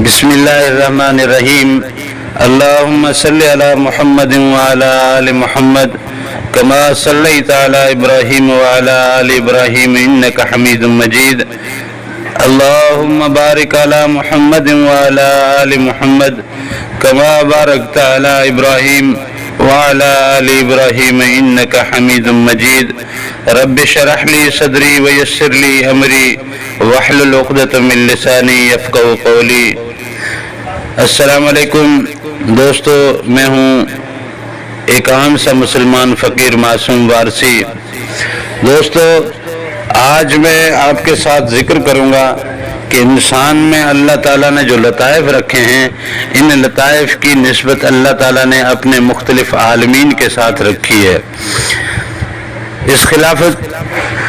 بسم اللہ الرحمن الرحیم اللہم صلی علی محمد وعلی آل محمد کما صلیت علی ابراہیم وعلی آل ابراہیم انک حمید مجید اللہم بارک علی محمد وعلی آل محمد کما بارکت علی ابراہیم وعلی آل ابراہیم انک حمید مجید رب اشرح لی صدری ویسر لی امری واحلل عقدۃ من لسانی یفقہوا قولی۔ السلام علیکم دوستو، میں ہوں ایک عام سا مسلمان فقیر معصوم وارسی۔ دوستو، آج میں آپ کے ساتھ ذکر کروں گا کہ انسان میں اللہ تعالیٰ نے جو لطائف رکھے ہیں، ان لطائف کی نسبت اللہ تعالیٰ نے اپنے مختلف عالمین کے ساتھ رکھی ہے۔ اس خلافت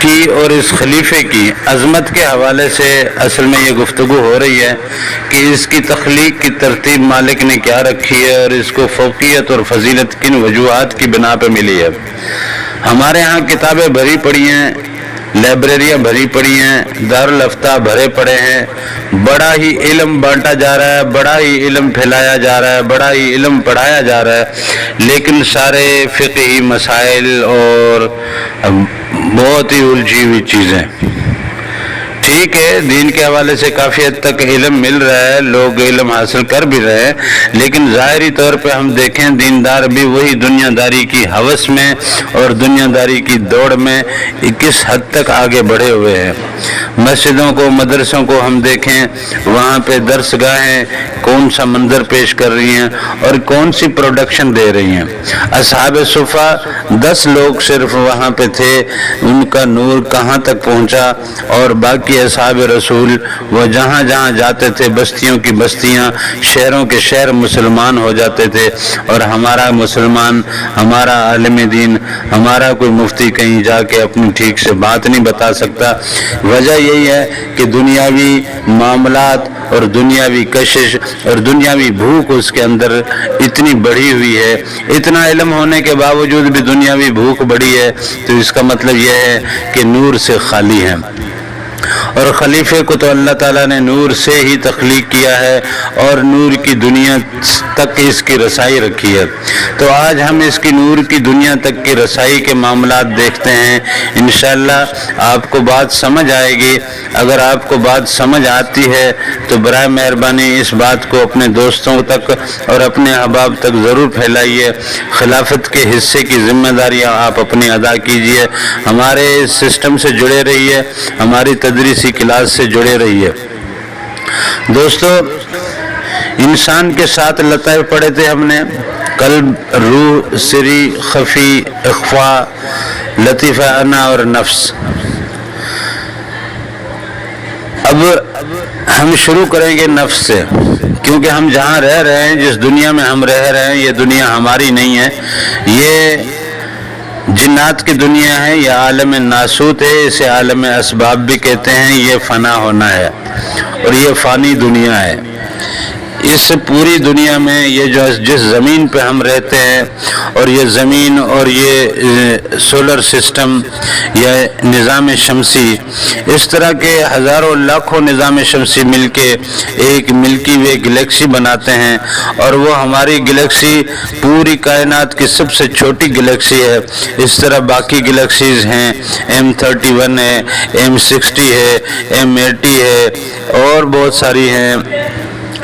کی اور اس خلیفے کی عظمت کے حوالے سے اصل میں یہ گفتگو ہو رہی ہے کہ اس کی تخلیق کی ترتیب مالک نے کیا رکھی ہے اور اس کو فوقیت اور فضیلت کن وجوہات کی بنا پہ ملی ہے۔ ہمارے ہاں کتابیں بھری پڑی ہیں، لائبریریاں بھری پڑی ہیں، دارالافتاء بھرے پڑے ہیں، بڑا ہی علم بانٹا جا رہا ہے، بڑا ہی علم پھیلایا جا رہا ہے، بڑا ہی علم پڑھایا جا رہا ہے، لیکن سارے فقہی مسائل اور بہت ہی الجھی ہوئی چیزیں۔ ٹھیک ہے، دین کے حوالے سے کافی حد تک علم مل رہا ہے، لوگ علم حاصل کر بھی رہے ہیں، لیکن ظاہری طور پہ ہم دیکھیں دیندار بھی وہی دنیا داری کی ہوس میں اور دنیا داری کی دوڑ میں کس حد تک آگے بڑھے ہوئے ہیں۔ مسجدوں کو، مدرسوں کو ہم دیکھیں، وہاں پہ درس گاہیں کون سا منظر پیش کر رہی ہیں اور کون سی پروڈکشن دے رہی ہیں۔ اصحاب صفہ 10 لوگ صرف وہاں پہ تھے، ان کا نور کہاں تک پہنچا، اور باقی اصحاب رسول وہ جہاں جہاں جاتے تھے بستیوں کی بستیاں، شہروں کے شہر مسلمان ہو جاتے تھے، اور ہمارا مسلمان، ہمارا عالم دین، ہمارا کوئی مفتی کہیں جا کے اپنی ٹھیک سے بات نہیں بتا سکتا۔ وجہ یہی ہے کہ دنیاوی معاملات اور دنیاوی کشش اور دنیاوی بھوک اس کے اندر اتنی بڑھی ہوئی ہے، اتنا علم ہونے کے باوجود بھی دنیاوی بھوک بڑھی ہے، تو اس کا مطلب یہ ہے کہ نور سے خالی ہے۔ اور خلیفے کو تو اللہ تعالیٰ نے نور سے ہی تخلیق کیا ہے اور نور کی دنیا تک اس کی رسائی رکھی ہے۔ تو آج ہم اس کی نور کی دنیا تک کی رسائی کے معاملات دیکھتے ہیں۔ انشاءاللہ آپ کو بات سمجھ آئے گی۔ اگر آپ کو بات سمجھ آتی ہے تو برائے مہربانی اس بات کو اپنے دوستوں تک اور اپنے احباب تک ضرور پھیلائیے۔ خلافت کے حصے کی ذمہ داریاں آپ اپنی ادا کیجیے، ہمارے اس سسٹم سے جڑے رہیے، ہماری تدریسی کلاس سے جڑے رہیے۔ دوستو، انسان کے 7 لطائف پڑھے تھے ہم نے: قلب، روح، سری، خفی، اخفا، لطیفہ انا اور نفس۔ اب ہم شروع کریں گے نفس سے، کیونکہ ہم جہاں رہ رہے ہیں، جس دنیا میں ہم رہ رہے ہیں، یہ دنیا ہماری نہیں ہے، یہ جنات کی دنیا ہے، یہ عالم ناسوت ہے، اسے عالم اسباب بھی کہتے ہیں۔ یہ فنا ہونا ہے اور یہ فانی دنیا ہے۔ اس پوری دنیا میں یہ جو جس زمین پہ ہم رہتے ہیں، اور یہ زمین اور یہ سولر سسٹم یا نظام شمسی، اس طرح کے ہزاروں لاکھوں نظام شمسی مل کے ایک ملکی وے گلیکسی بناتے ہیں، اور وہ ہماری گلیکسی پوری کائنات کی سب سے چھوٹی گلیکسی ہے۔ اس طرح باقی گلیکسیز ہیں، M31 ہے، M60 ہے، M80 ہے، اور بہت ساری ہیں،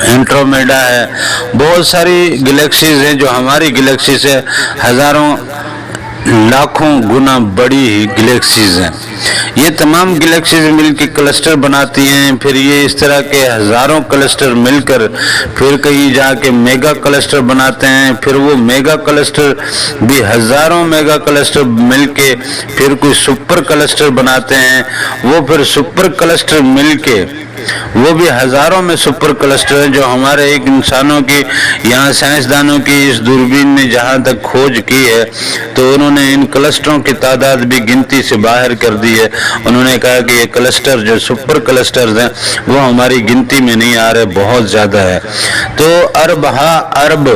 اینڈرومیڈا ہے، بہت ساری گلیکسیز ہیں جو ہماری گلیکسی سے ہزاروں لاکھوں گنا بڑی گلیکسیز ہیں۔ یہ تمام گلیکسیز مل کے کلسٹر بناتی ہیں، پھر یہ اس طرح کے ہزاروں کلسٹر مل کر پھر کہیں جا کے میگا کلسٹر بناتے ہیں، پھر وہ میگا کلسٹر بھی ہزاروں میگا کلسٹر مل کے پھر کوئی سپر کلسٹر بناتے ہیں، وہ پھر سپر کلسٹر مل کے وہ بھی ہزاروں میں سپر کلسٹر ہیں، جو ہمارے ایک انسانوں کی، یہاں سائنسدانوں کی اس دوربین نے جہاں تک کھوج کی ہے، تو انہوں نے ان کلسٹروں کی تعداد بھی گنتی سے باہر کر دی ہے۔ انہوں نے کہا کہ یہ کلسٹر جو سپر کلسٹرز ہیں وہ ہماری گنتی میں نہیں آ رہے، بہت زیادہ ہے۔ تو ارب ہا ارب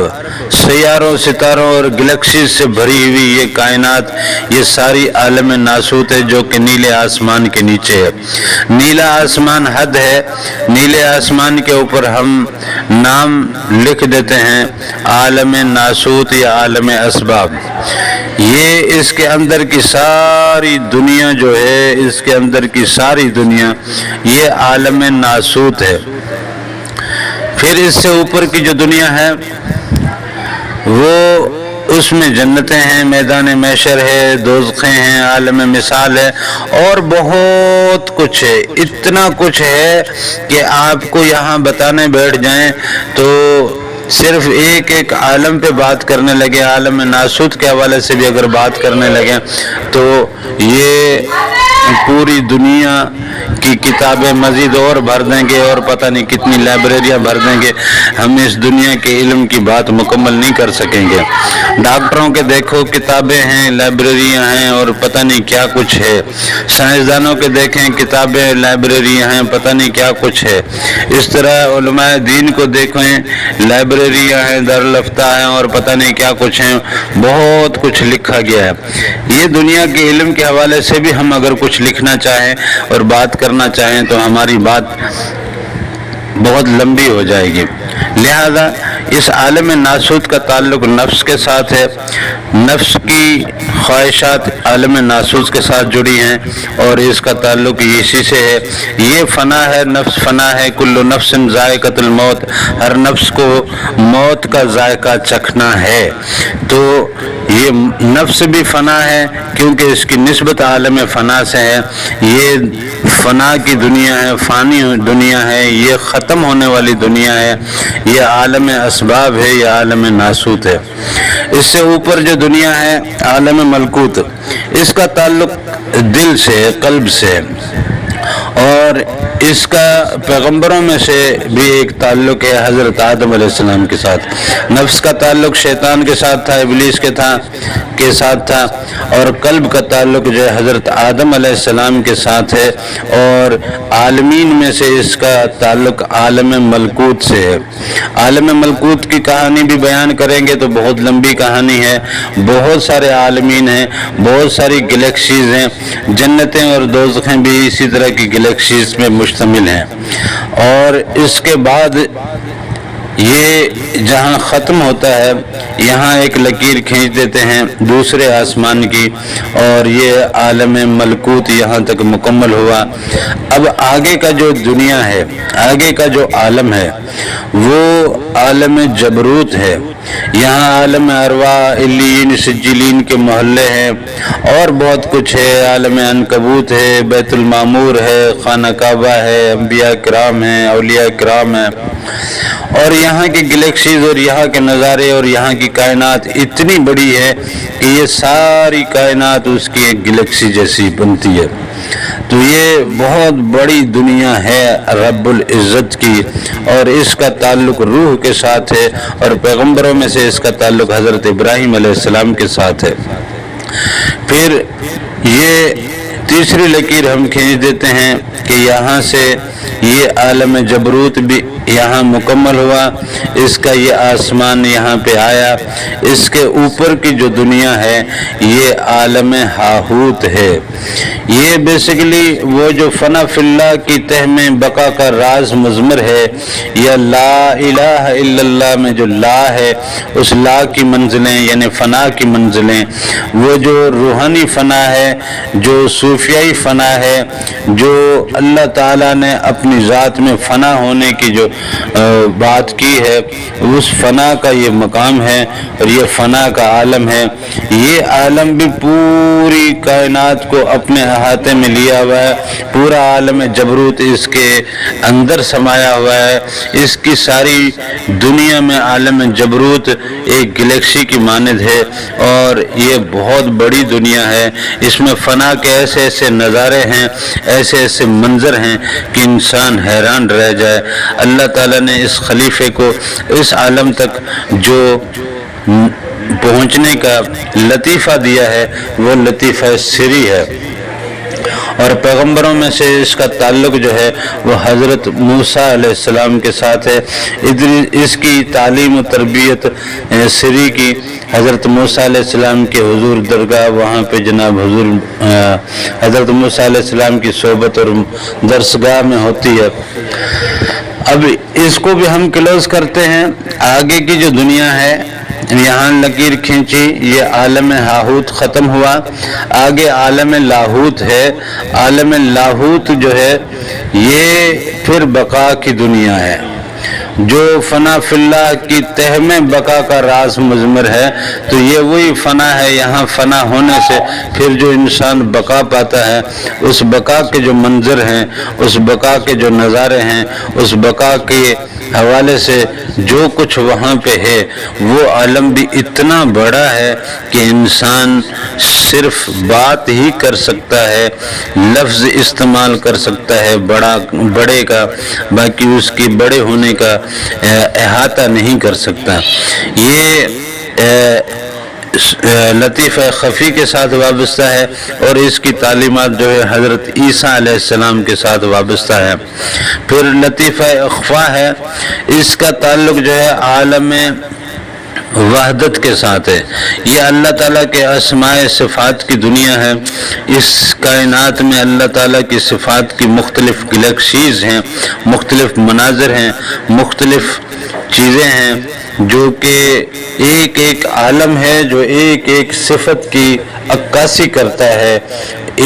سیاروں ستاروں اور گلیکسیز سے بھری ہوئی یہ کائنات، یہ ساری عالم ناسوت ہے جو کہ نیلے آسمان کے نیچے ہے۔ نیلا آسمان حد ہے، نیلے آسمان کے اوپر ہم نام لکھ دیتے ہیں عالم ناسوت یا عالم اسباب۔ یہ اس کے اندر کی ساری دنیا جو ہے، اس کے اندر کی ساری دنیا یہ عالم ناسوت ہے۔ پھر اس سے اوپر کی جو دنیا ہے وہ اس میں جنتیں ہیں، میدان محشر ہے، دوزخیں ہیں، عالم مثال ہے اور بہت کچھ ہے۔ اتنا کچھ ہے کہ آپ کو یہاں بتانے بیٹھ جائیں تو صرف ایک ایک عالم پہ بات کرنے لگے، عالم ناسوت کے حوالے سے بھی اگر بات کرنے لگے تو یہ پوری دنیا کی کتابیں مزید اور بھر دیں گے اور پتہ نہیں کتنی لائبریریاں بھر دیں گے، ہم اس دنیا کے علم کی بات مکمل نہیں کر سکیں گے۔ ڈاکٹروں کے دیکھو کتابیں ہیں، لائبریریاں ہیں اور پتہ نہیں کیا کچھ ہے، سائنسدانوں کے دیکھیں کتابیں، لائبریریاں ہیں، پتہ نہیں کیا کچھ ہے۔ اس طرح علماء دین کو دیکھیں، لائبریریاں ہیں، دارالافتاء ہیں اور پتہ نہیں کیا کچھ ہیں، بہت کچھ لکھا گیا ہے۔ یہ دنیا کے علم کے حوالے سے بھی ہم اگر کچھ لکھنا چاہیں اور بات کرنا چاہیں تو ہماری بات بہت لمبی ہو جائے گی۔ لہذا اس عالم ناسوت کا تعلق نفس کے ساتھ ہے، نفس کی خواہشات عالم ناسوت کے ساتھ جڑی ہیں اور اس کا تعلق اسی سے ہے۔ یہ فنا ہے، نفس فنا ہے، کل نفس ذائقۃ الموت، ہر نفس کو موت کا ذائقہ چکھنا ہے۔ تو یہ نفس بھی فنا ہے کیونکہ اس کی نسبت عالم فنا سے ہے۔ یہ فنا کی دنیا ہے، فانی دنیا ہے، یہ ختم ہونے والی دنیا ہے، یہ عالم اسباب ہے، یہ عالم ناسوت ہے۔ اس سے اوپر جو دنیا ہے عالم ملکوت، اس کا تعلق دل سے، قلب سے، اور اس کا پیغمبروں میں سے بھی ایک تعلق ہے حضرت آدم علیہ السلام کے ساتھ۔ نفس کا تعلق شیطان کے ساتھ تھا، ابلیس کے ساتھ تھا، اور قلب کا تعلق جو ہے حضرت آدم علیہ السلام کے ساتھ ہے، اور عالمین میں سے اس کا تعلق عالم ملکوت سے ہے۔ عالم ملکوت کی کہانی بھی بیان کریں گے تو بہت لمبی کہانی ہے، بہت سارے عالمین ہیں، بہت ساری گلیکسیز ہیں، جنتیں اور دوزخیں بھی اسی طرح کی گلیکسیز میں مشتمل ہیں۔ اور اس کے بعد یہ جہاں ختم ہوتا ہے یہاں ایک لکیر کھینچ دیتے ہیں دوسرے آسمان کی، اور یہ عالم ملکوت یہاں تک مکمل ہوا۔ اب آگے کا جو دنیا ہے، آگے کا جو عالم ہے وہ عالم جبروت ہے۔ یہاں عالم ارواح، علیین، سجلین کے محلے ہیں اور بہت کچھ ہے، عالم عنکبوت ہے، بیت المعمور ہے، خانہ کعبہ ہے، انبیاء کرام ہیں، اولیاء کرام ہیں، اور یہاں کی گلیکسیز اور یہاں کے نظارے اور یہاں کی کائنات اتنی بڑی ہے کہ یہ ساری کائنات اس کی ایک گلیکسی جیسی بنتی ہے۔ تو یہ بہت بڑی دنیا ہے رب العزت کی، اور اس کا تعلق روح کے ساتھ ہے، اور پیغمبروں میں سے اس کا تعلق حضرت ابراہیم علیہ السلام کے ساتھ ہے۔ پھر یہ تیسری لکیر ہم کھینچ دیتے ہیں کہ یہاں سے یہ عالم جبروت بھی یہاں مکمل ہوا، اس کا یہ آسمان یہاں پہ آیا۔ اس کے اوپر کی جو دنیا ہے یہ عالم ہاہوت ہے۔ یہ بیسیکلی وہ جو فنا فی اللہ کی تہ میں بقا کا راز مضمر ہے، یا لا الہ الا اللہ میں جو لا ہے، اس لا کی منزلیں یعنی فنا کی منزلیں، وہ جو روحانی فنا ہے، جو صوفیائی فنا ہے، جو اللہ تعالیٰ نے اپنی ذات میں فنا ہونے کی جو بات کی ہے، اس فنا کا یہ مقام ہے اور یہ فنا کا عالم ہے۔ یہ عالم بھی پوری کائنات کو اپنے احاطے میں لیا ہوا ہے، پورا عالم جبروت اس کے اندر سمایا ہوا ہے۔ اس کی ساری دنیا میں عالم جبروت ایک گلیکسی کی مانند ہے، اور یہ بہت بڑی دنیا ہے۔ اس میں فنا کے ایسے ایسے نظارے ہیں، ایسے ایسے منظر ہیں کہ انسان حیران رہ جائے۔ اللہ تعالیٰ نے اس خلیفے کو اس عالم تک جو پہنچنے کا لطیفہ دیا ہے وہ لطیفہ سری ہے، اور پیغمبروں میں سے اس کا تعلق جو ہے وہ حضرت موسیٰ علیہ السلام کے ساتھ ہے۔ اس کی تعلیم و تربیت سری کی حضرت موسیٰ علیہ السلام کے حضور درگاہ، وہاں پہ جناب حضور حضرت موسیٰ علیہ السلام کی صحبت اور درسگاہ میں ہوتی ہے۔ اب اس کو بھی ہم کلوز کرتے ہیں۔ آگے کی جو دنیا ہے، یہاں لکیر کھینچی، یہ عالم ہاہوت ختم ہوا، آگے عالم لاہوت ہے۔ عالم لاہوت جو ہے یہ پھر بقا کی دنیا ہے، جو فنا فی اللہ کی تہ میں بقا کا راز مضمر ہے۔ تو یہ وہی فنا ہے، یہاں فنا ہونے سے پھر جو انسان بقا پاتا ہے، اس بقا کے جو منظر ہیں، اس بقا کے جو نظارے ہیں، اس بقا کے حوالے سے جو کچھ وہاں پہ ہے، وہ عالم بھی اتنا بڑا ہے کہ انسان صرف بات ہی کر سکتا ہے، لفظ استعمال کر سکتا ہے بڑے کا، باقی اس کی بڑے ہونے کا احاطہ نہیں کر سکتا۔ یہ لطیفہ خفی کے ساتھ وابستہ ہے، اور اس کی تعلیمات جو ہے حضرت عیسیٰ علیہ السلام کے ساتھ وابستہ ہے۔ پھر لطیفہ اخفا ہے، اس کا تعلق جو ہے عالم وحدت کے ساتھ ہے۔ یہ اللہ تعالیٰ کے اسماء صفات کی دنیا ہے۔ اس کائنات میں اللہ تعالیٰ کی صفات کی مختلف گلیکسیز ہیں، مختلف مناظر ہیں، مختلف چیزیں ہیں، جو کہ ایک ایک عالم ہے، جو ایک ایک صفت کی عکاسی کرتا ہے،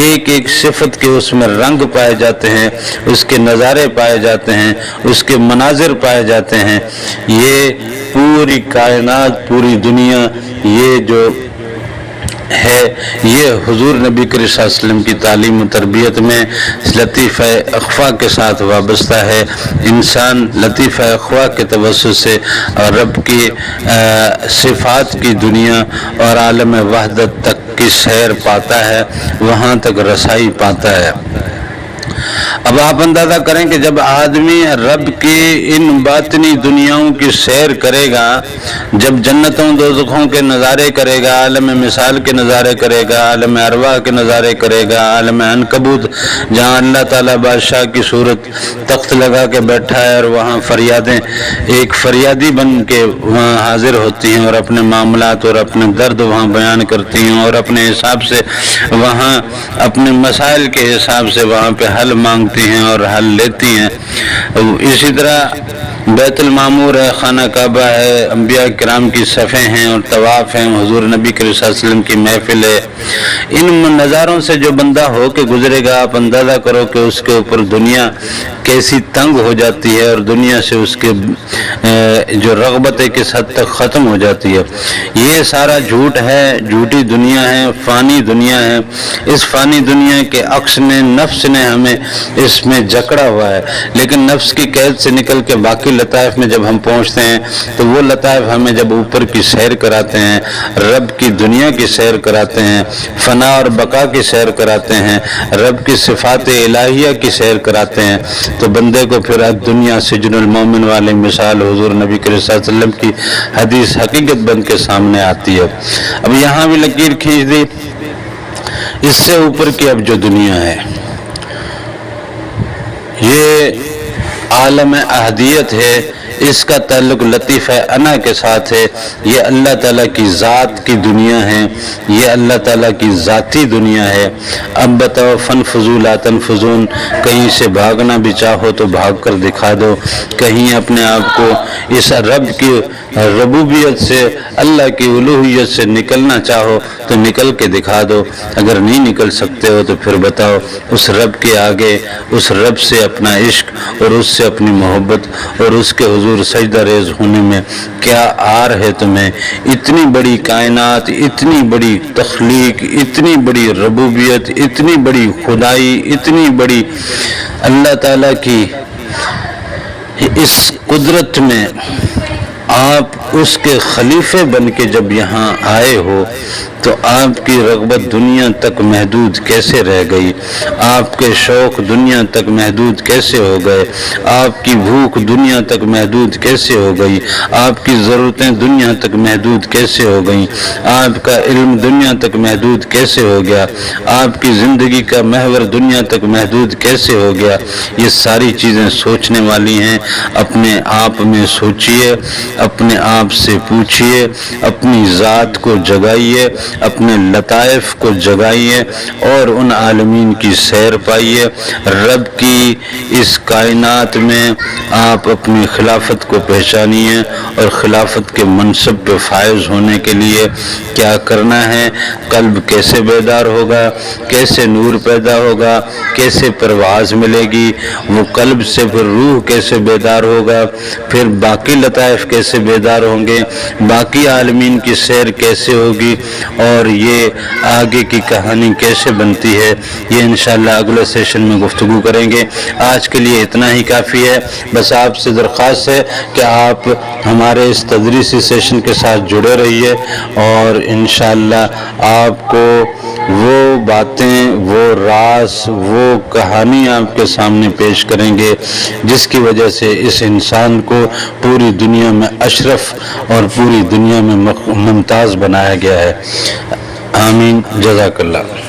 ایک ایک صفت کے اس میں رنگ پائے جاتے ہیں، اس کے نظارے پائے جاتے ہیں، اس کے مناظر پائے جاتے ہیں۔ یہ پوری کائنات، پوری دنیا، یہ جو ہے، یہ حضور نبی کریم صلی اللہ علیہ وسلم کی تعلیم و تربیت میں لطیفہ اخفا کے ساتھ وابستہ ہے۔ انسان لطیفہ اخفا کے توسط سے رب کی صفات کی دنیا اور عالم وحدت تک کی سیر پاتا ہے، وہاں تک رسائی پاتا ہے۔ اب آپ اندازہ کریں کہ جب آدمی رب کی ان باطنی دنیاؤں کی سیر کرے گا، جب جنتوں دوزخوں کے نظارے کرے گا، عالم مثال کے نظارے کرے گا، عالم ارواح کے نظارے کرے گا، عالم عنکبوت جہاں اللہ تعالیٰ بادشاہ کی صورت تخت لگا کے بیٹھا ہے، اور وہاں فریادیں ایک فریادی بن کے وہاں حاضر ہوتی ہیں، اور اپنے معاملات اور اپنے درد وہاں بیان کرتی ہیں، اور اپنے حساب سے وہاں اپنے مسائل کے حساب سے وہاں پہ حل مانگتی ہیں اور حل لیتی ہیں۔ اسی طرح بیت المعمور ہے، خانہ کعبہ ہے، انبیاء کرام کی صفیں ہیں اور طواف ہیں، حضور نبی کریم صلی اللہ علیہ وسلم کی محفل ہے۔ ان نظاروں سے جو بندہ ہو کے گزرے گا، آپ اندازہ کرو کہ اس کے اوپر دنیا کیسی تنگ ہو جاتی ہے، اور دنیا سے اس کے جو رغبت ہے کس حد تک ختم ہو جاتی ہے۔ یہ سارا جھوٹ ہے، جھوٹی دنیا ہے، فانی دنیا ہے۔ اس فانی دنیا کے عکس میں نفس نے ہمیں اس میں جکڑا ہوا ہے، لیکن نفس کی قید سے نکل کے باقی لطائف میں جب ہم پہنچتے ہیں تو وہ لطائف ہمیں جب اوپر کی سیر کراتے ہیں، رب کی دنیا کی سیر کراتے ہیں، فنا اور بقا کی سیر کراتے ہیں، رب کی صفات الہیہ کی سیر کراتے ہیں، تو بندے کو پھر دنیا سجن المومن والی مثال حضور نبی کریم صلی اللہ علیہ وسلم کی حدیث حقیقت بن کے سامنے آتی ہے۔ اب یہاں بھی لکیر کھینچ دی، اس سے اوپر کی اب جو دنیا ہے، یہ عالم احدیت ہے، اس کا تعلق لطیفہ انا کے ساتھ ہے۔ یہ اللہ تعالیٰ کی ذات کی دنیا ہے، یہ اللہ تعالیٰ کی ذاتی دنیا ہے۔ اب بتاؤ، فنفذوا لا تنفذون، کہیں سے بھاگنا بھی چاہو تو بھاگ کر دکھا دو، کہیں اپنے آپ کو اس رب کی ربوبیت سے، اللہ کی الوہیت سے نکلنا چاہو تو نکل کے دکھا دو۔ اگر نہیں نکل سکتے ہو تو پھر بتاؤ، اس رب کے آگے، اس رب سے اپنا عشق اور اس سے اپنی محبت اور اس کے حضور سجدہ ریز ہونے میں کیا آر ہے تمہیں؟ اتنی بڑی کائنات، اتنی بڑی تخلیق، اتنی بڑی ربوبیت، اتنی بڑی خدائی، اتنی بڑی اللہ تعالیٰ کی اس قدرت میں آپ اس کے خلیفے بن کے جب یہاں آئے ہو تو آپ کی رغبت دنیا تک محدود کیسے رہ گئی؟ آپ کے شوق دنیا تک محدود کیسے ہو گئے؟ آپ کی بھوک دنیا تک محدود کیسے ہو گئی؟ آپ کی ضرورتیں دنیا تک محدود کیسے ہو گئیں؟ آپ کا علم دنیا تک محدود کیسے ہو گیا؟ آپ کی زندگی کا محور دنیا تک محدود کیسے ہو گیا؟ یہ ساری چیزیں سوچنے والی ہیں۔ اپنے آپ میں سوچئے، اپنے آپ سے پوچھئے، اپنی ذات کو جگائیے، اپنے لطائف کو جگائیے اور ان عالمین کی سیر پائیے۔ رب کی اس کائنات میں آپ اپنی خلافت کو پہچانیے، اور خلافت کے منصب پہ فائز ہونے کے لیے کیا کرنا ہے، قلب کیسے بیدار ہوگا، کیسے نور پیدا ہوگا، کیسے پرواز ملے گی، وہ قلب سے پھر روح کیسے بیدار ہوگا، پھر باقی لطائف کیسے بیدار ہوں گے، باقی عالمین کی سیر کیسے ہوگی، اور یہ آگے کی کہانی کیسے بنتی ہے، یہ انشاءاللہ اگلے سیشن میں گفتگو کریں گے۔ آج کے لیے اتنا ہی کافی ہے۔ بس آپ سے درخواست ہے کہ آپ ہمارے اس تدریسی سیشن کے ساتھ جڑے رہیے، اور انشاءاللہ آپ کو وہ باتیں، وہ راز، وہ کہانی آپ کے سامنے پیش کریں گے جس کی وجہ سے اس انسان کو پوری دنیا میں اشرف اور پوری دنیا میں ممتاز بنایا گیا ہے۔ آمین، جزاک اللہ۔